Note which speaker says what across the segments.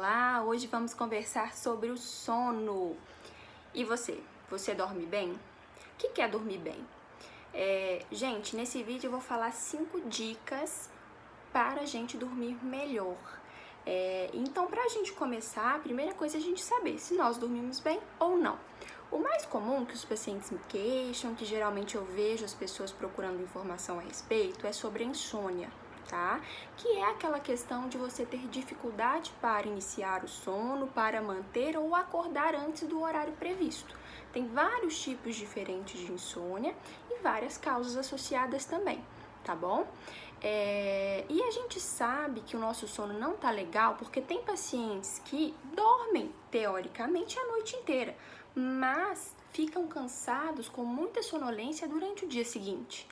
Speaker 1: Olá! Hoje vamos conversar sobre o sono. E você? Você dorme bem? O que é dormir bem? Gente, nesse vídeo eu vou falar 5 dicas para a gente dormir melhor. Então, para a gente começar, a primeira coisa é a gente saber se nós dormimos bem ou não. O mais comum que os pacientes me queixam, que geralmente eu vejo as pessoas procurando informação a respeito, é sobre a insônia. Tá? Que é aquela questão de você ter dificuldade para iniciar o sono, para manter ou acordar antes do horário previsto. Tem vários tipos diferentes de insônia e várias causas associadas também, tá bom? E a gente sabe que o nosso sono não tá legal porque tem pacientes que dormem, teoricamente, a noite inteira, mas ficam cansados com muita sonolência durante o dia seguinte.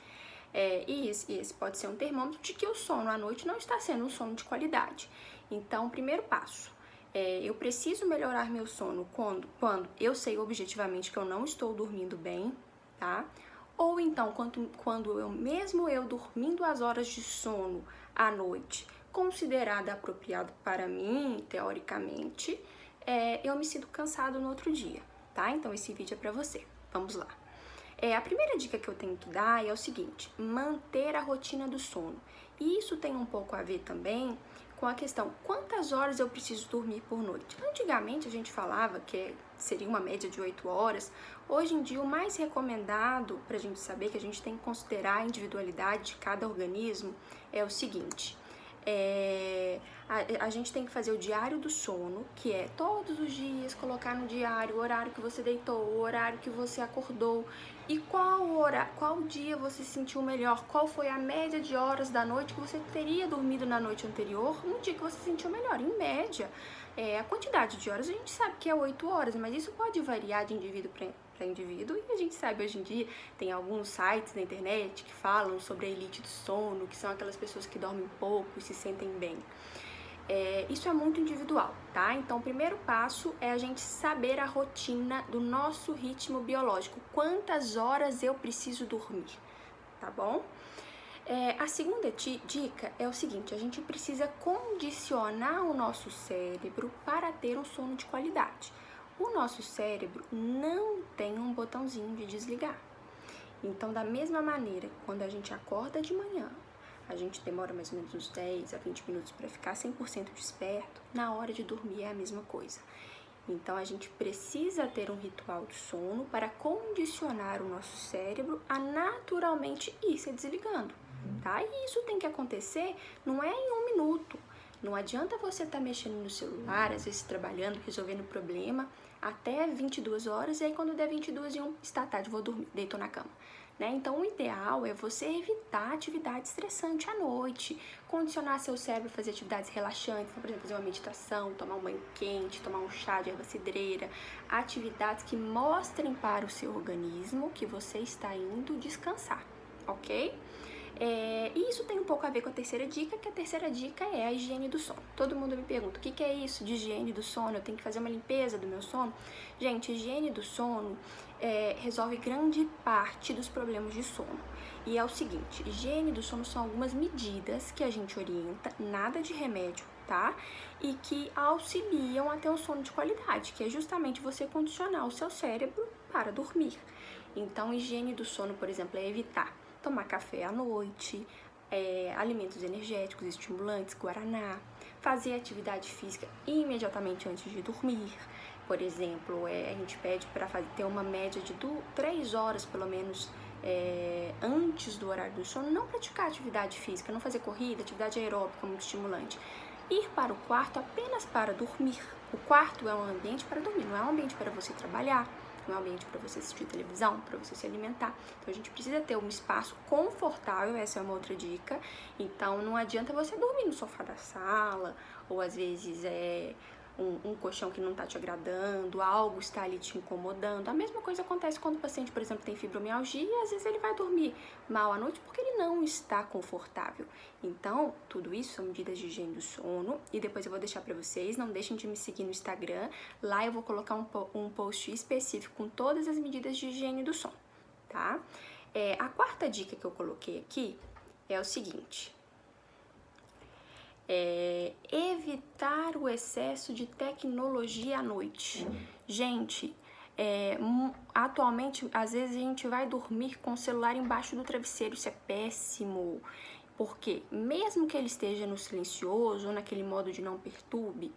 Speaker 1: E esse pode ser um termômetro de que o sono à noite não está sendo um sono de qualidade. Então, primeiro passo, eu preciso melhorar meu sono quando eu sei objetivamente que eu não estou dormindo bem, tá? Ou então, quando mesmo eu dormindo as horas de sono à noite, considerada apropriado para mim, teoricamente, eu me sinto cansado no outro dia, tá? Então, esse vídeo é para você. Vamos lá. A primeira dica que eu tenho que dar é o seguinte: manter a rotina do sono. E isso tem um pouco a ver também com a questão, quantas horas eu preciso dormir por noite? Antigamente a gente falava que seria uma média de 8 horas. Hoje em dia o mais recomendado para a gente saber que a gente tem que considerar a individualidade de cada organismo é o seguinte: a gente tem que fazer o diário do sono, que é todos os dias colocar no diário o horário que você deitou, o horário que você acordou e qual dia você se sentiu melhor, qual foi a média de horas da noite que você teria dormido na noite anterior, no dia que você se sentiu melhor. Em média, a quantidade de horas a gente sabe que é 8 horas, mas isso pode variar de indivíduo para indivíduo, e a gente sabe hoje em dia tem alguns sites na internet que falam sobre a elite do sono, que são aquelas pessoas que dormem pouco e se sentem bem. Isso é muito individual, tá? Então, o primeiro passo é a gente saber a rotina do nosso ritmo biológico, quantas horas eu preciso dormir, tá bom? A segunda dica é o seguinte: a gente precisa condicionar o nosso cérebro para ter um sono de qualidade. O nosso cérebro não tem um botãozinho de desligar. Então, da mesma maneira, quando a gente acorda de manhã, a gente demora mais ou menos uns 10 a 20 minutos para ficar 100% desperto, na hora de dormir é a mesma coisa. Então, a gente precisa ter um ritual de sono para condicionar o nosso cérebro a naturalmente ir se desligando, tá? E isso tem que acontecer, não é em 1 minuto. Não adianta você estar mexendo no celular, às vezes trabalhando, resolvendo problema, até 22 horas, e aí quando der 22h01, está tarde, vou dormir, deito na cama. Então, o ideal é você evitar atividade estressante à noite, condicionar seu cérebro a fazer atividades relaxantes, por exemplo, fazer uma meditação, tomar um banho quente, tomar um chá de erva cidreira, atividades que mostrem para o seu organismo que você está indo descansar, ok? E isso tem um pouco a ver com a terceira dica, que a terceira dica é a higiene do sono. Todo mundo me pergunta, o que é isso de higiene do sono? Eu tenho que fazer uma limpeza do meu sono? Gente, higiene do sono resolve grande parte dos problemas de sono. E é o seguinte: higiene do sono são algumas medidas que a gente orienta, nada de remédio, tá? E que auxiliam a ter um sono de qualidade, que é justamente você condicionar o seu cérebro para dormir. Então, higiene do sono, por exemplo, é evitar tomar café à noite, alimentos energéticos, estimulantes, guaraná, fazer atividade física imediatamente antes de dormir. Por exemplo, a gente pede para ter uma média de 3 horas, pelo menos, antes do horário do sono, não praticar atividade física, não fazer corrida, atividade aeróbica muito estimulante. Ir para o quarto apenas para dormir. O quarto é um ambiente para dormir, não é um ambiente para você trabalhar, não é um ambiente para você assistir televisão, para você se alimentar. Então, a gente precisa ter um espaço confortável, essa é uma outra dica. Então, não adianta você dormir no sofá da sala, ou às vezes um colchão que não está te agradando, algo está ali te incomodando. A mesma coisa acontece quando o paciente, por exemplo, tem fibromialgia, e às vezes ele vai dormir mal à noite porque ele não está confortável. Então, tudo isso são medidas de higiene do sono, e depois eu vou deixar para vocês, não deixem de me seguir no Instagram, lá eu vou colocar um post específico com todas as medidas de higiene do sono, tá? A quarta dica que eu coloquei aqui é o seguinte: Evitar o excesso de tecnologia à noite. Gente, atualmente, às vezes a gente vai dormir com o celular embaixo do travesseiro, isso é péssimo. Porque mesmo que ele esteja no silencioso ou naquele modo de não perturbe,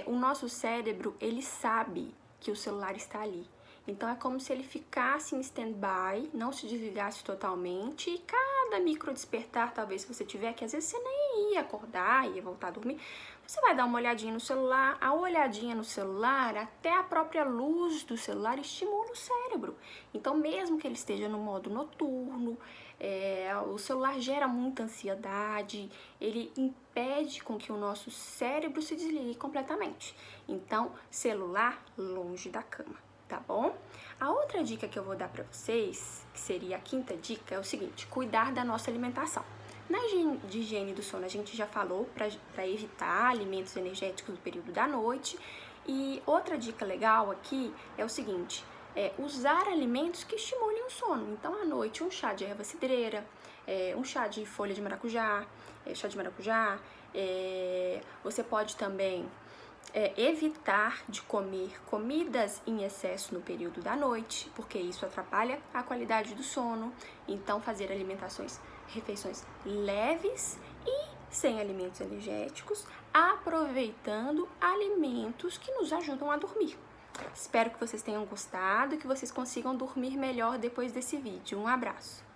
Speaker 1: o nosso cérebro, ele sabe que o celular está ali. Então é como se ele ficasse em stand-by, não se desligasse totalmente, e cada micro despertar, talvez se você tiver, que às vezes você nem ia acordar, ia voltar a dormir, você vai dar uma olhadinha no celular. A olhadinha no celular, até a própria luz do celular estimula o cérebro. Então mesmo que ele esteja no modo noturno, o celular gera muita ansiedade, ele impede com que o nosso cérebro se desligue completamente. Então, celular longe da cama, tá bom? A outra dica que eu vou dar para vocês, que seria a quinta dica, é o seguinte: cuidar da nossa alimentação. Na higiene do sono, a gente já falou para evitar alimentos energéticos no período da noite. E outra dica legal aqui é o seguinte: usar alimentos que estimulem o sono. Então, à noite, um chá de erva cidreira, um chá de folha de maracujá, você pode também evitar de comer comidas em excesso no período da noite, porque isso atrapalha a qualidade do sono. Então, fazer refeições leves e sem alimentos energéticos, aproveitando alimentos que nos ajudam a dormir. Espero que vocês tenham gostado e que vocês consigam dormir melhor depois desse vídeo. Um abraço!